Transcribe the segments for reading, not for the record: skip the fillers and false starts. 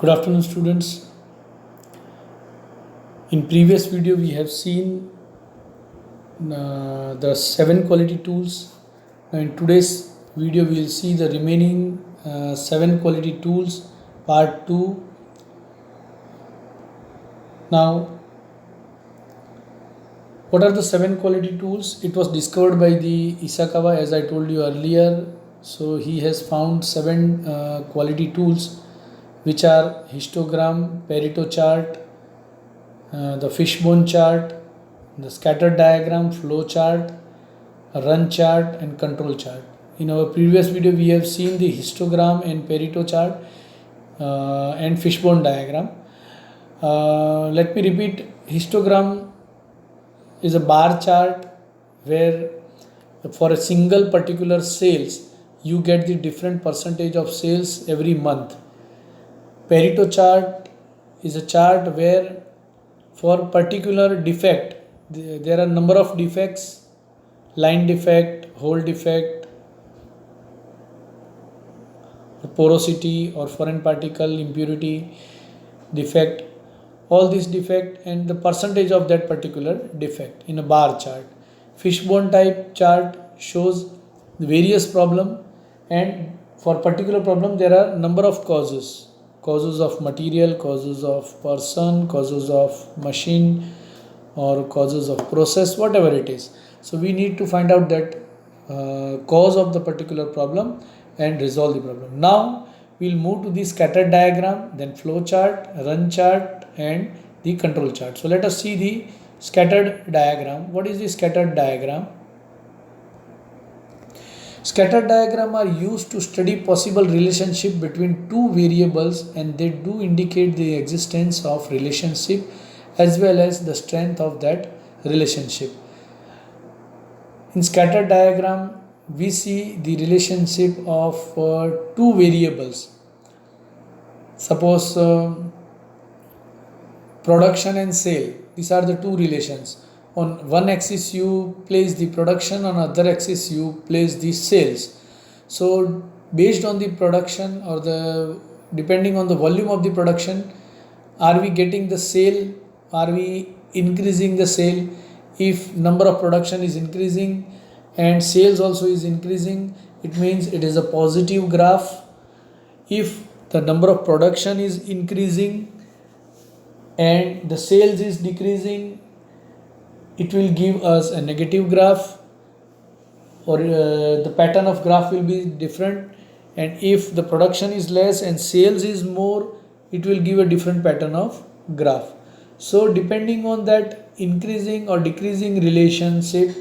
Good afternoon, students. In previous video, we have seen the 7 quality tools. Now, in today's video, we will see the remaining 7 quality tools, part 2. Now, what are the 7 quality tools? It was discovered by the Isakawa, as I told you earlier. So, he has found 7 quality tools, which are histogram, Pareto chart, the fishbone chart, the scatter diagram, flow chart, run chart, and control chart. In our previous video, we have seen the histogram and Pareto chart and fishbone diagram. Let me repeat. Histogram is a bar chart where for a single particular sales you get the different percentage of sales every month. Pareto chart is a chart where for particular defect there are number of defects: line defect, hole defect, porosity or foreign particle impurity defect, all these defect and the percentage of that particular defect in a bar chart. Fishbone type chart shows the various problem, and for particular problem there are number of causes of material, causes of person, causes of machine, or causes of process, whatever it is. So we need to find out that cause of the particular problem and resolve the problem. Now we'll move to the scatter diagram, then flow chart, run chart, and the control chart. So let us see the scattered diagram. What is the scattered diagram? Scattered diagram are used to study possible relationship between two variables, and they do indicate the existence of relationship as well as the strength of that relationship. In scattered diagram, we see the relationship of two variables. Suppose production and sale. These are the two relations. On one axis you place the production, on other axis you place the sales. So based on the production or depending on the volume of the production, are we getting the sale? Are we increasing the sale? If number of production is increasing and sales also is increasing, it means it is a positive graph. If the number of production is increasing and the sales is decreasing, it will give us a negative graph, or the pattern of graph will be different. And if the production is less and sales is more, it will give a different pattern of graph. So depending on that increasing or decreasing relationship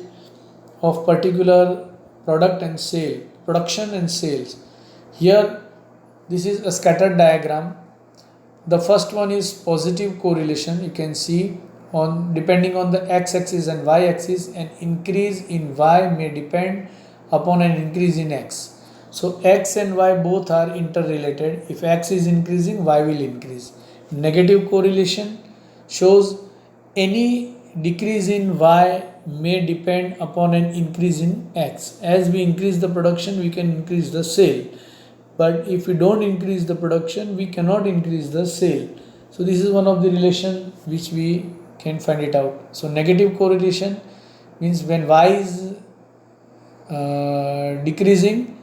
of particular product and sale, production and sales, here this is a scattered diagram. The first one is positive correlation. You can see on depending on the x-axis and y-axis, an increase in y may depend upon an increase in x. So x and y both are interrelated. If x is increasing, y will increase. Negative correlation shows any decrease in y may depend upon an increase in x. As we increase the production, we can increase the sale, but if we don't increase the production, we cannot increase the sale. So this is one of the relation which we can find it out. So negative correlation means when y is decreasing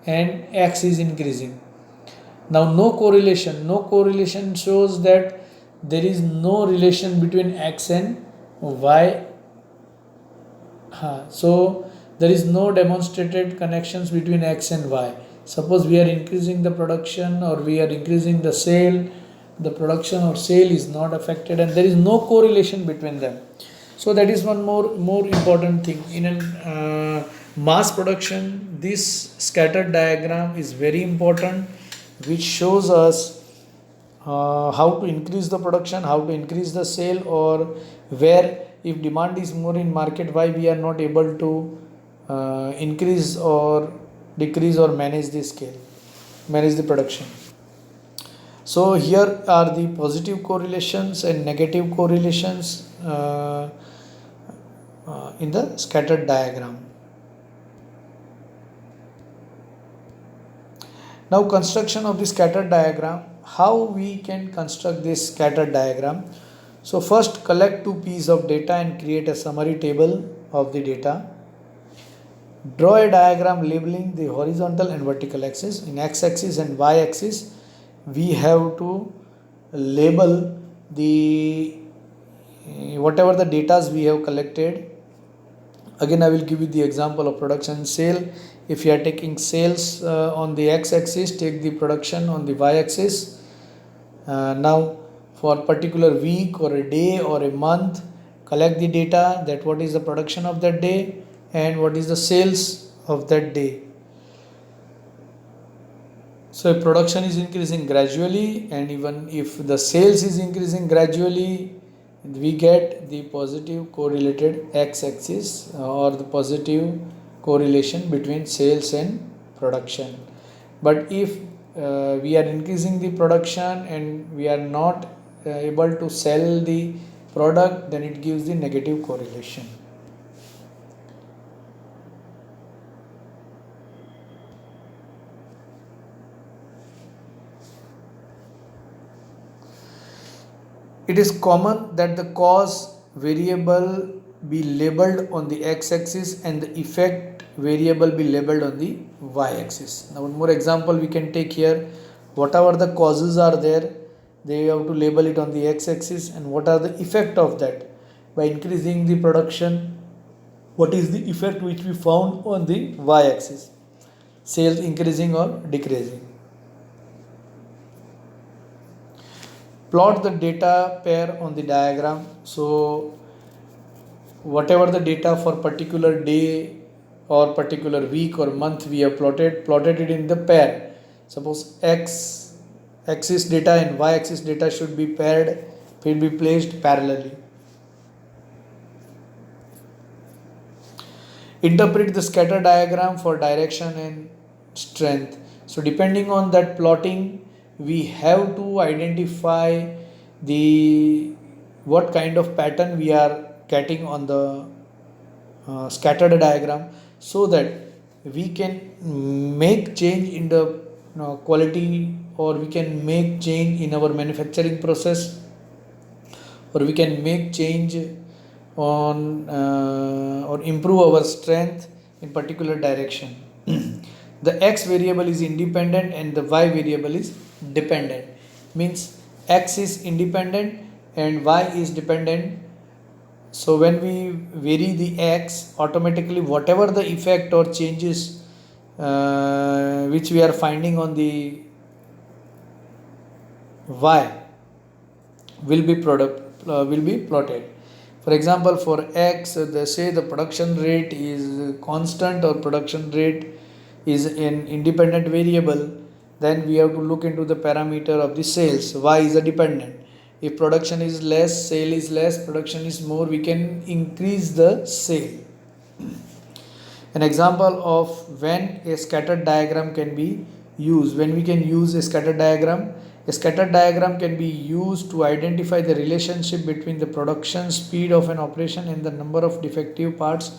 and x is increasing. Now no correlation shows that there is no relation between x and y. So there is no demonstrated connections between x and y. Suppose we are increasing the production or we are increasing the sale, the production or sale is not affected, and there is no correlation between them. So that is one more important thing. In a mass production, this scattered diagram is very important, which shows us how to increase the production, how to increase the sale, or where if demand is more in market, why we are not able to increase or decrease or manage the scale, manage the production. So here are the positive correlations and negative correlations in the scattered diagram. Now construction of the scatter diagram. how we can construct this scatter diagram. So first collect two pieces of data and create a summary table of the data. Draw a diagram labeling the horizontal and vertical axis. In x-axis and y-axis we have to label the whatever the data we have collected. Again, I will give you the example of production sale. If you are taking sales on the x-axis, take the production on the y-axis. Now for particular week or a day or a month, collect the data that what is the production of that day and what is the sales of that day. So if production is increasing gradually and even if the sales is increasing gradually, we get the positive correlated x-axis or the positive correlation between sales and production. But if we are increasing the production and we are not able to sell the product, then it gives the negative correlation. It is common that the cause variable be labeled on the x-axis and the effect variable be labeled on the y-axis. Now one more example we can take here. Whatever the causes are there, they have to label it on the x-axis, and what are the effect of that. By increasing the production, what is the effect which we found on the y-axis? Sales increasing or decreasing. Plot the data pair on the diagram. So whatever the data for particular day or particular week or month we have plotted it in the pair. Suppose x axis data and y axis data should be paired, will be placed parallelly. Interpret the scatter diagram for direction and strength. So depending on that plotting, we have to identify the what kind of pattern we are getting on the scattered diagram, so that we can make change in the quality, or we can make change in our manufacturing process, or we can make change on or improve our strength in particular direction. The x variable is independent and the y variable is dependent. Means x is independent and y is dependent. So when we vary the x, automatically whatever the effect or changes which we are finding on the y will be plotted. For example, for x, they say the production rate is constant or production rate is an independent variable. Then we have to look into the parameter of the sales. Y is a dependent. If production is less, sale is less, production is more, we can increase the sale. An example of when a scattered diagram can be used. When we can use a scattered diagram can be used to identify the relationship between the production speed of an operation and the number of defective parts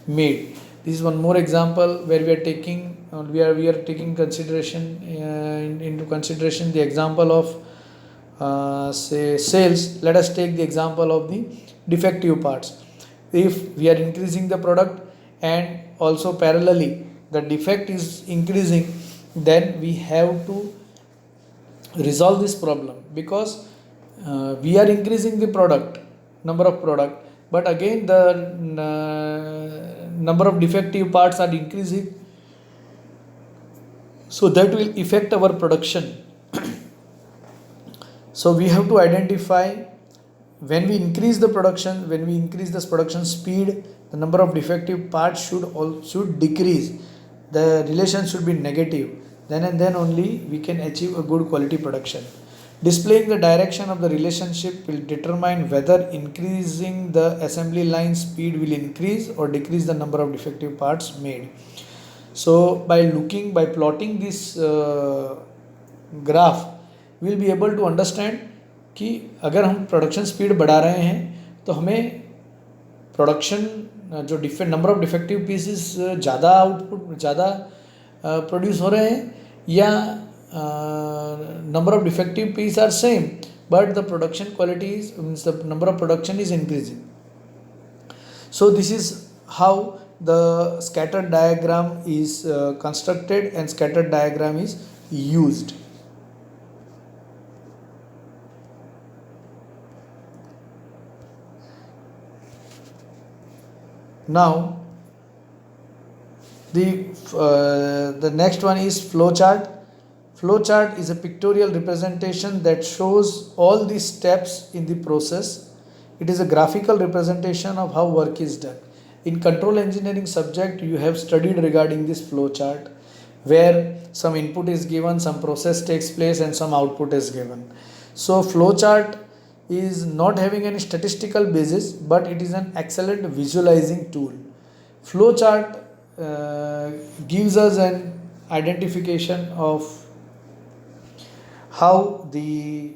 made. This is one more example where we are taking consideration into consideration the example of say sales. Let us take the example of the defective parts. If we are increasing the product and also parallelly the defect is increasing, then we have to resolve this problem, because we are increasing the number of product, but again the number of defective parts are increasing, so that will affect our production. So we have to identify, when we increase the production, when we increase this production speed, the number of defective parts should decrease. The relation should be negative. Then and then only we can achieve a good quality production. Displaying the direction of the relationship will determine whether increasing the assembly line speed will increase or decrease the number of defective parts made. So by plotting this graph, we will be able to understand कि अगर हम production speed बढ़ा रहे हैं तो हमें production जो number of defective pieces ज़्यादा प्रोड्यूस हो रहे हैं, या number of defective pieces are same, but the production quality is, means the number of production is increasing. So this is how the scatter diagram is constructed and scatter diagram is used. Now the next one is flowchart. Flowchart is a pictorial representation that shows all the steps in the process. It is a graphical representation of how work is done. In control engineering subject, you have studied regarding this flowchart, where some input is given, some process takes place, and some output is given. So flowchart is not having any statistical basis, but it is an excellent visualizing tool. Flowchart gives us an identification of how the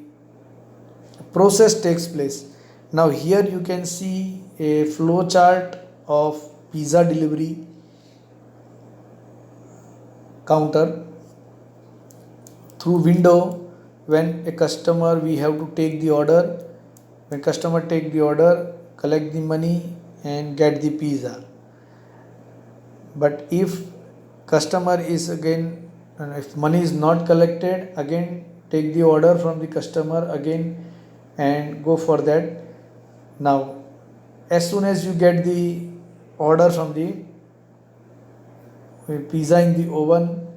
process takes place. Now here you can see a flow chart of pizza delivery counter. Through window, when a customer, we have to take the order. When customer take the order, collect the money and get the pizza. But if customer is again, if money is not collected, again take the order from the customer again and go for that. Now as soon as you get the order from the pizza in the oven,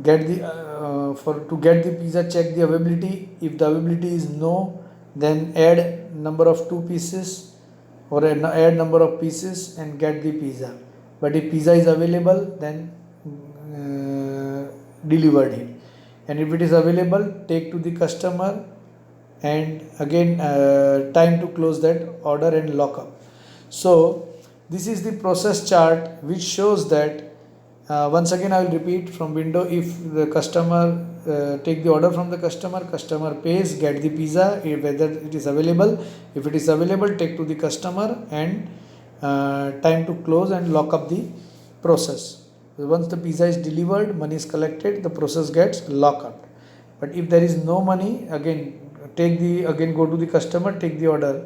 get the to get the pizza, check the availability. If the availability is no, then add number of 2 pieces or add number of pieces and get the pizza. But if pizza is available, then delivered it. And if it is available, take to the customer and again time to close that order and lock up. So this is the process chart which shows that once again I will repeat from window. If the customer take the order from the customer pays, get the pizza, whether it is available. If it is available, take to the customer and time to close and lock up the process. Once the pizza is delivered, money is collected, the process gets locked up. But if there is no money, again go to the customer, take the order,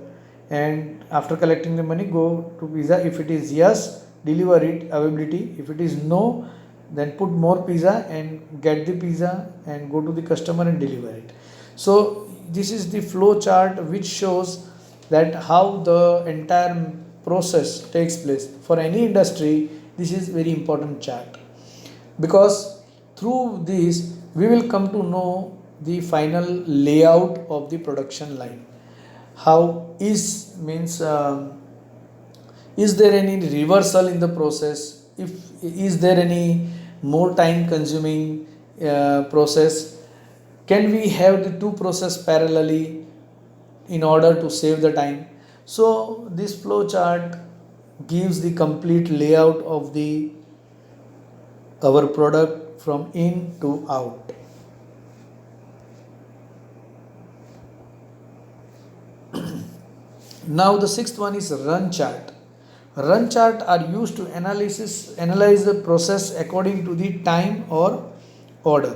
and after collecting the money, go to pizza. If it is yes, deliver it, availability. If it is no, then put more pizza and get the pizza and go to the customer and deliver it. So this is the flow chart which shows that how the entire process takes place. For any industry, this is very important chart, because through this we will come to know the final layout of the production line. How is means is there any reversal in the process? If is there any more time consuming process? Can we have the two process parallelly in order to save the time? So this flow chart gives the complete layout of the our product from in to out. Now the sixth one is run chart. Run chart are used to analyze the process according to the time or order.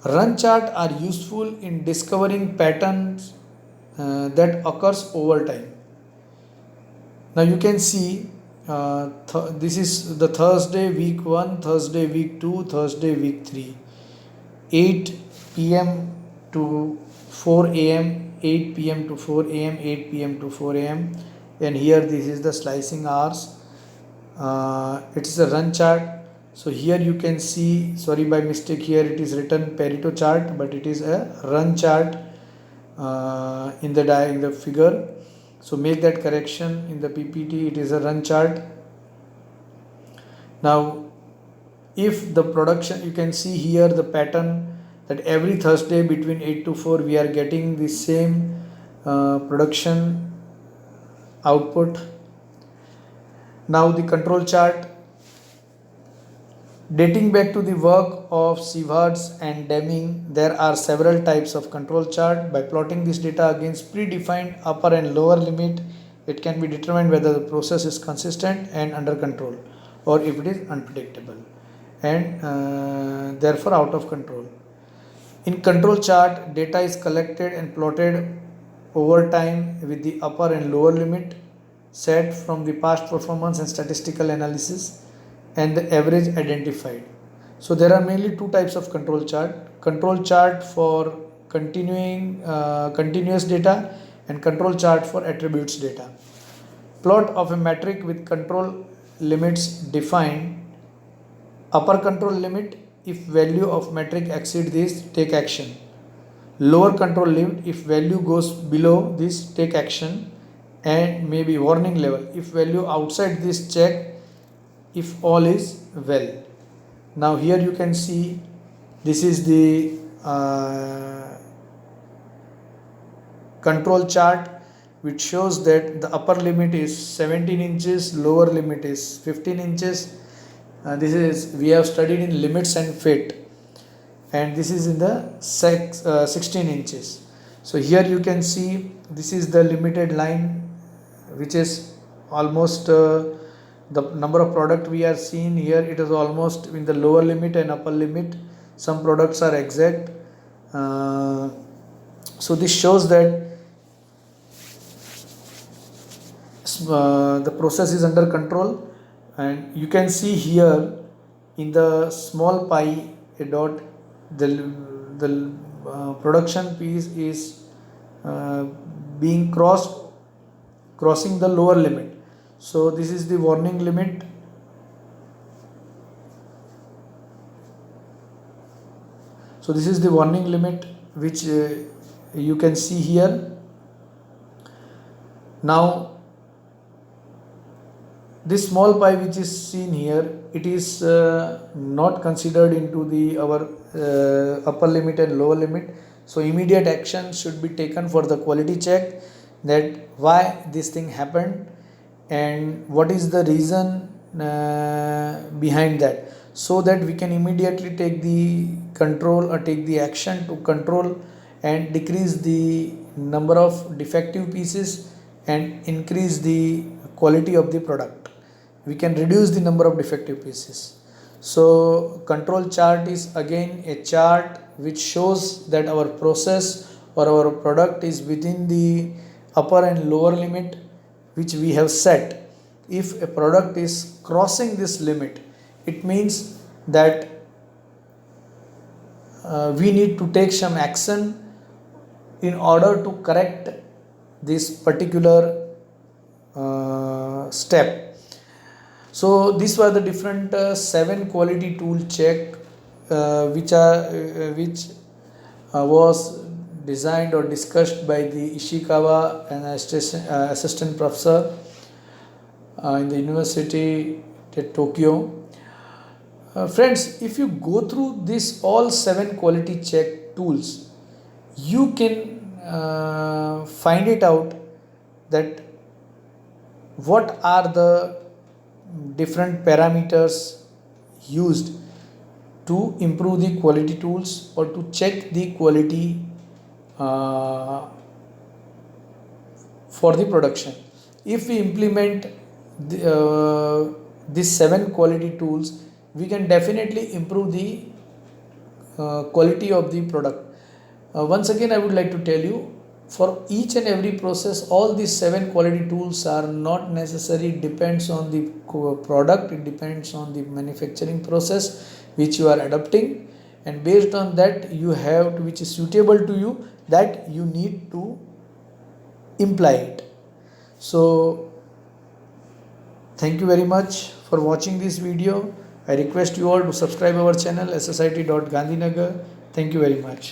Run chart are useful in discovering patterns that occurs over time. Now you can see this is the Thursday week 1, Thursday week 2, Thursday week 3, 8 p.m. to 4 a.m., 8 p.m. to 4 a.m., 8 p.m. to 4 a.m. and here this is the slicing hours. It is a run chart. So here you can see, sorry by mistake here it is written Pareto chart, but it is a run chart in the figure. So make that correction in the PPT. It is a run chart. Now if the production, you can see here the pattern that every Thursday between 8 to 4 we are getting the same production output. Now the control chart, dating back to the work of Sieverts and Deming, there are several types of control chart. By plotting this data against predefined upper and lower limit, it can be determined whether the process is consistent and under control or if it is unpredictable and therefore out of control. In control chart, data is collected and plotted over time with the upper and lower limit set from the past performance and statistical analysis and the average identified. So there are mainly two types of control chart. Control chart for continuous data and control chart for attributes data. Plot of a metric with control limits defined. Upper control limit, if value of metric exceed this, take action. Lower control limit, if value goes below this, take action. And maybe warning level, if value outside this, check if all is well. Now here you can see this is the control chart which shows that the upper limit is 17 inches, lower limit is 15 inches. This is, we have studied in limits and fit, and this is in the 16 inches. So here you can see this is the limited line, which is almost the number of product we are seeing here. It is almost in the lower limit and upper limit. Some products are exact. So this shows that the process is under control, and you can see here in the small pie a dot, the production piece is being crossing the lower limit. So this is the warning limit. So this is the warning limit which you can see here. Now this small pie which is seen here, it is not considered into the our upper limit and lower limit. So immediate action should be taken for the quality check, that why this thing happened and what is the reason behind that, so that we can immediately take the control or take the action to control and decrease the number of defective pieces and increase the quality of the product. We can reduce the number of defective pieces. So control chart is again a chart which shows that our process or our product is within the upper and lower limit which we have set. If a product is crossing this limit, it means that we need to take some action in order to correct this particular step. So these were the different 7 quality tool check which was designed or discussed by the Ishikawa, an assistant professor in the University at Tokyo. Friends, if you go through this all 7 quality check tools, you can find it out that what are the different parameters used to improve the quality tools or to check the quality for the production. If we implement these 7 quality tools, we can definitely improve the quality of the product. Once again, I would like to tell you, for each and every process, all these 7 quality tools are not necessary. Depends on the product, it depends on the manufacturing process which you are adopting, and based on that you have to, which is suitable to you, that you need to imply it. So thank you very much for watching this video. I request you all to subscribe our channel SSIT Gandhinagar. Thank you very much.